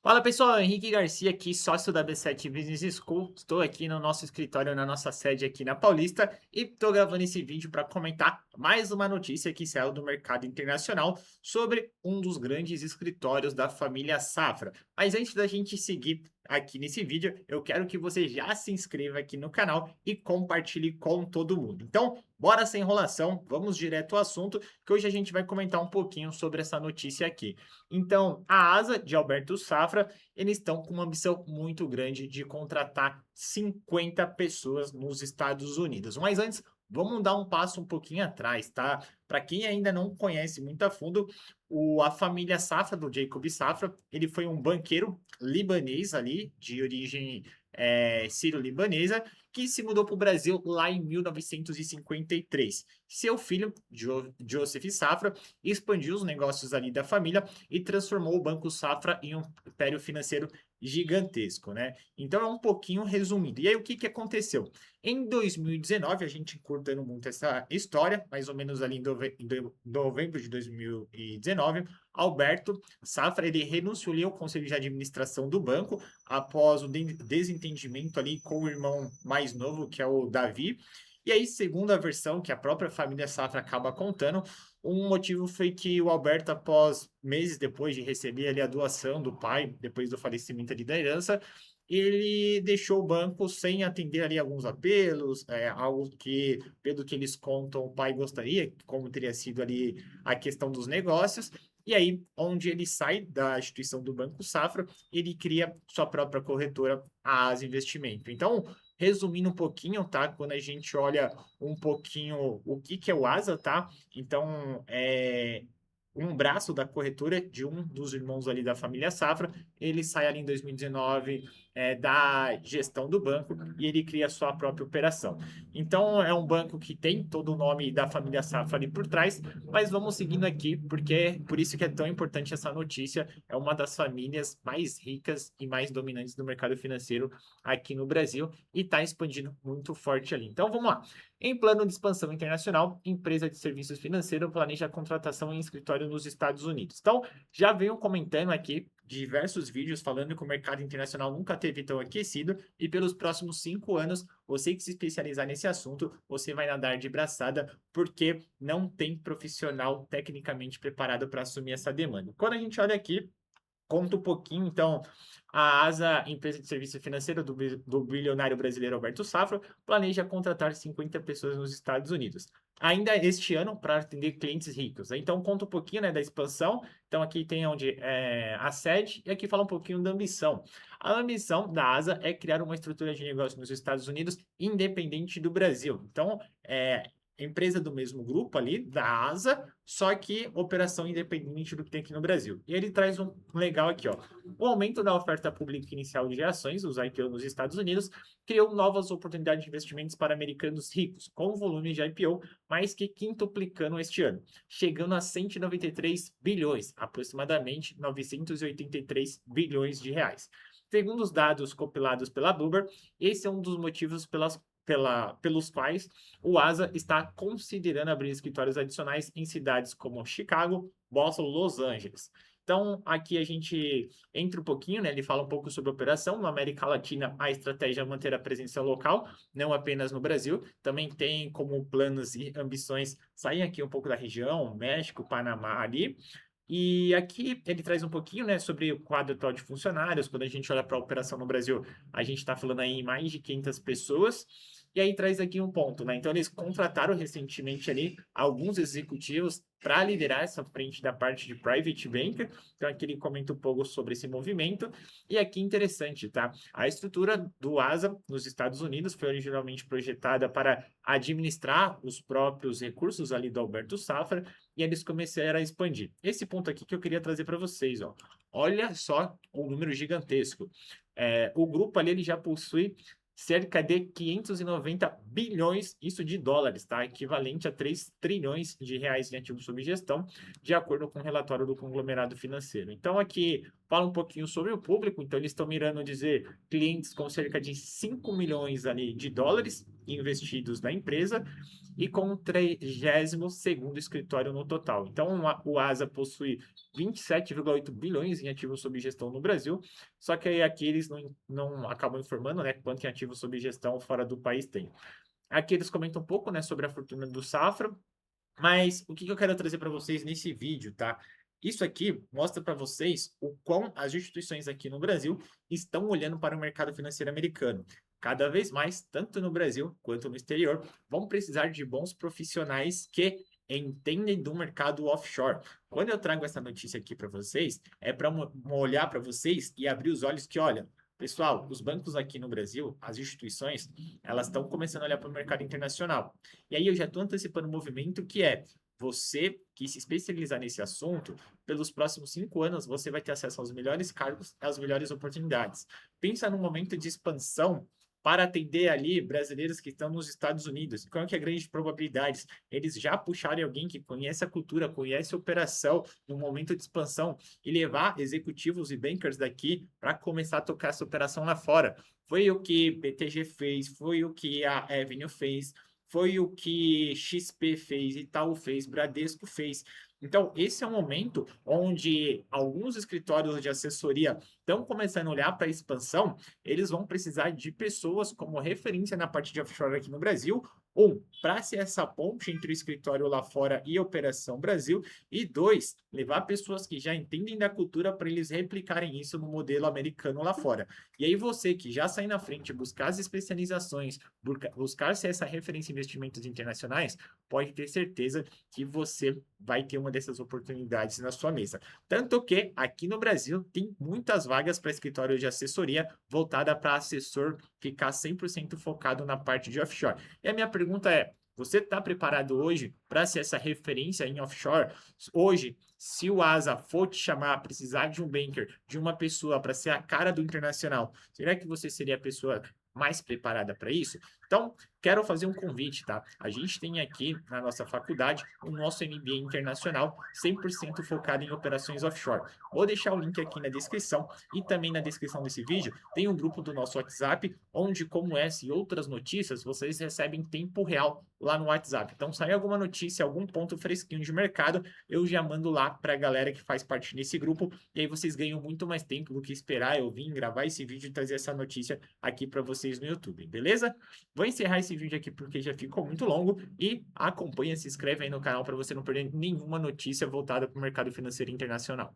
Fala pessoal, Henrique Garcia aqui, sócio da B7 Business School. Estou aqui no nosso escritório, na nossa sede aqui na Paulista e estou gravando esse vídeo para comentar mais uma notícia que saiu do mercado internacional sobre um dos grandes escritórios da família Safra. Mas antes da gente seguir aqui nesse vídeo, eu quero que você já se inscreva aqui no canal e compartilhe com todo mundo. Então, bora sem enrolação, vamos direto ao assunto, que hoje a gente vai comentar um pouquinho sobre essa notícia aqui. Então, a asa de Alberto Safra, eles estão com uma ambição muito grande de contratar 50 pessoas nos Estados Unidos. Mas antes, vamos dar um passo um pouquinho atrás, tá? Para quem ainda não conhece muito a fundo, a família Safra, do Jacob Safra, ele foi um banqueiro libanês ali, de origem sírio-libanesa, que se mudou para o Brasil lá em 1953. Seu filho, Joseph Safra, expandiu os negócios ali da família e transformou o Banco Safra em um império financeiro gigantesco, né? Então é um pouquinho resumido. E aí o que que aconteceu? Em 2019, a gente encurtando muito essa história, mais ou menos ali em novembro de 2019, Alberto Safra, ele renunciou ali ao conselho de administração do banco após o desentendimento ali com o irmão mais novo, que é o Davi. E aí, segundo a versão que a própria família Safra acaba contando, um motivo foi que o Alberto, após meses depois de receber ali a doação do pai, depois do falecimento ali da herança, ele deixou o banco sem atender ali alguns apelos, algo que, pelo que eles contam, o pai gostaria, como teria sido ali a questão dos negócios. E aí, onde ele sai da instituição do Banco Safra, ele cria sua própria corretora, a Asa Investimento. Então, resumindo um pouquinho, tá? Quando a gente olha um pouquinho o que que é o Asa, tá? Então, um braço da corretora de um dos irmãos ali da família Safra, ele sai ali em 2019 da gestão do banco e ele cria a sua própria operação. Então, é um banco que tem todo o nome da família Safra ali por trás, mas vamos seguindo aqui, porque é por isso que é tão importante essa notícia. É uma das famílias mais ricas e mais dominantes do mercado financeiro aqui no Brasil e está expandindo muito forte ali. Então, vamos lá. Em plano de expansão internacional, empresa de serviços financeiros planeja a contratação em escritório nos Estados Unidos. Então, já venho comentando aqui diversos vídeos falando que o mercado internacional nunca teve tão aquecido e pelos próximos 5 anos, você que se especializar nesse assunto, você vai nadar de braçada porque não tem profissional tecnicamente preparado para assumir essa demanda. Quando a gente olha aqui, conta um pouquinho, então, a ASA, empresa de serviço financeiro do bilionário brasileiro Alberto Safra, planeja contratar 50 pessoas nos Estados Unidos. Ainda este ano, para atender clientes ricos, né? Então, conta um pouquinho, né, da expansão. Então, aqui tem onde a sede, e aqui fala um pouquinho da ambição. A ambição da ASA é criar uma estrutura de negócio nos Estados Unidos independente do Brasil. Então, empresa do mesmo grupo ali, da ASA, só que operação independente do que tem aqui no Brasil. E ele traz um legal aqui, ó. O aumento da oferta pública inicial de ações, os IPO nos Estados Unidos, criou novas oportunidades de investimentos para americanos ricos, com volume de IPO mais que quintuplicando este ano, chegando a 193 bilhões, aproximadamente 983 bilhões de reais. Segundo os dados compilados pela Bloomberg, esse é um dos motivos pelos quais o ASA está considerando abrir escritórios adicionais em cidades como Chicago, Boston, Los Angeles. Então, aqui a gente entra um pouquinho, né? Ele fala um pouco sobre a operação. Na América Latina, a estratégia é manter a presença local, não apenas no Brasil. Também tem como planos e ambições sair aqui um pouco da região, México, Panamá ali. E aqui ele traz um pouquinho, né, sobre o quadro atual de funcionários. Quando a gente olha para a operação no Brasil, a gente está falando aí em mais de 500 pessoas. E aí traz aqui um ponto, né? Então eles contrataram recentemente ali alguns executivos para liderar essa frente da parte de private bank. Então aqui ele comenta um pouco sobre esse movimento. E aqui interessante, tá? A estrutura do ASA nos Estados Unidos foi originalmente projetada para administrar os próprios recursos ali do Alberto Safra e eles começaram a expandir. Esse ponto aqui que eu queria trazer para vocês, ó. Olha só o número gigantesco. O grupo ali ele já possui cerca de 590 bilhões, isso de dólares, tá? Equivalente a 3 trilhões de reais em ativos sob gestão, de acordo com o relatório do conglomerado financeiro. Então, aqui fala um pouquinho sobre o público, então eles estão mirando dizer clientes com cerca de 5 milhões ali de dólares investidos na empresa e com o 32º escritório no total. Então, o ASA possui 27,8 bilhões em ativos sob gestão no Brasil, só que aí aqui eles não acabam informando, né, quanto em ativos sob gestão fora do país tem. Aqui eles comentam um pouco, né, sobre a fortuna do Safra, mas o que eu quero trazer para vocês nesse vídeo, tá? Isso aqui mostra para vocês o quão as instituições aqui no Brasil estão olhando para o mercado financeiro americano. Cada vez mais, tanto no Brasil quanto no exterior, vão precisar de bons profissionais que entendem do mercado offshore. Quando eu trago essa notícia aqui para vocês, é para olhar para vocês e abrir os olhos que, olha, pessoal, os bancos aqui no Brasil, as instituições, elas estão começando a olhar para o mercado internacional. E aí eu já estou antecipando um movimento que é você que se especializar nesse assunto, pelos próximos 5 anos você vai ter acesso aos melhores cargos, às melhores oportunidades. Pensa num momento de expansão para atender ali brasileiros que estão nos Estados Unidos. Qual que é a grande probabilidade? Eles já puxarem alguém que conhece a cultura, conhece a operação no momento de expansão e levar executivos e bankers daqui para começar a tocar essa operação lá fora. Foi o que BTG fez, foi o que a Avenue fez, foi o que XP fez, Itaú fez, Bradesco fez. Então, esse é um momento onde alguns escritórios de assessoria estão começando a olhar para a expansão, eles vão precisar de pessoas como referência na parte de offshore aqui no Brasil, para ser essa ponte entre o escritório lá fora e a Operação Brasil, e dois, levar pessoas que já entendem da cultura para eles replicarem isso no modelo americano lá fora. E aí você que já sai na frente, buscar as especializações, buscar ser essa referência em investimentos internacionais, pode ter certeza que você vai ter uma dessas oportunidades na sua mesa. Tanto que aqui no Brasil tem muitas vagas para escritório de assessoria voltada para assessor ficar 100% focado na parte de offshore. E a minha pergunta é: você está preparado hoje para ser essa referência em offshore? Hoje, se o ASA for te chamar, precisar de um banker, de uma pessoa para ser a cara do internacional, será que você seria a pessoa mais preparada para isso? Então, quero fazer um convite, tá? A gente tem aqui na nossa faculdade o nosso MBA internacional 100% focado em operações offshore. Vou deixar o link aqui na descrição e também na descrição desse vídeo tem um grupo do nosso WhatsApp, onde, como essa e outras notícias, vocês recebem em tempo real lá no WhatsApp. Então, sair alguma notícia, algum ponto fresquinho de mercado, eu já mando lá para a galera que faz parte desse grupo, e aí vocês ganham muito mais tempo do que esperar eu vir gravar esse vídeo e trazer essa notícia aqui para vocês no YouTube, beleza? Vou encerrar esse vídeo aqui porque já ficou muito longo e acompanha, se inscreve aí no canal para você não perder nenhuma notícia voltada para o mercado financeiro internacional.